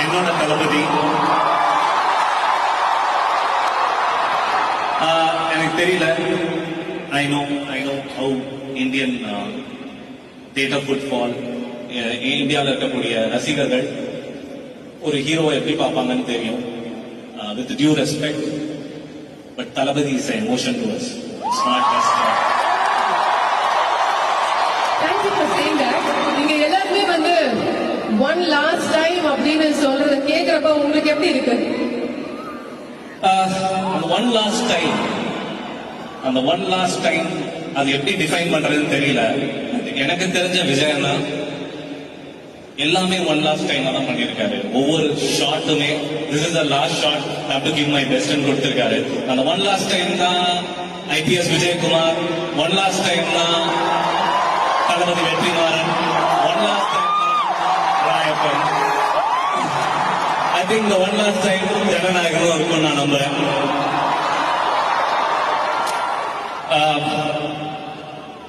என்னோட தளபதி. எனக்கு தெரியல. I know how Indian theatre football, இந்தியாவில் இருக்கக்கூடிய ரசிகர்கள் ஒரு ஹீரோவை எப்படி பார்ப்பாங்கன்னு தெரியும். With due respect, but Thalapathy is emotion to us. It's not just. Thank you for saying that. நீங்க எல்லாருமே வந்து one last time அப்படின்னு சொல்றத கேக்குறப்ப உங்களுக்கு எப்படி இருக்கு? அந்த ஒன் லாஸ்ட் டைம் அது எப்படி டிஃபைன் பண்றதுன்னு தெரியல. எனக்கு தெரிஞ்ச விஜயன்னா எல்லாமே ஒன் லாஸ்ட் டைம் தான் பண்ணியிருக்காரு. ஒவ்வொரு ஷாட்டுமே this is the last shot, have to give my பெஸ்ட்னு கொடுத்திருக்காரு. அந்த ஒன் லாஸ்ட் டைம் தான் IPS Vijayakumar, one last time தான் Thalapathy Vetrimaaran, one last time Rayappan. I think இந்த ஒன் லாஸ்ட் டைம் ஜனநாயகமும் இருக்கும் நான் நம்புறேன்.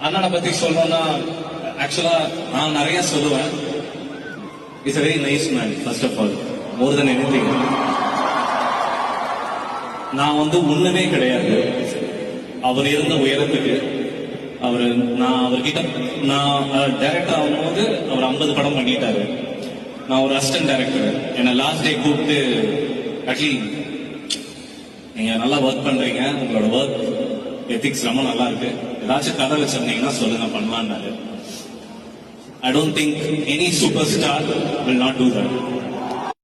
அண்ணனை பத்தி சொல்லணும்னா ஆக்சுவலா நான் நிறைய சொல்லுவேன். It's a very nice man, first of all, more than anything. நான் ஒண்ணுமே கிடையாது அவர் இருந்த உயரத்துக்கு. நான் அவர்கிட்ட டைரக்டர் ஆகும்போது அவர் 50 படம் பண்ணிட்டாரு. நான் ஒரு அசிஸ்டன்ட் டைரக்டர். என்னை லாஸ்ட் டே கூப்பிட்டு, அட்லீஸ்ட் நீங்க நல்லா ஒர்க் பண்றீங்க, உங்களோட ஒர்க் எத்திக்ஸ் ரொம்ப நல்லா இருக்கு, ஏதாச்சும் கதை வச்சிருந்தீங்கன்னா சொல்லுங்க பண்ணலான்னாரு. I don't think any superstar will not do that.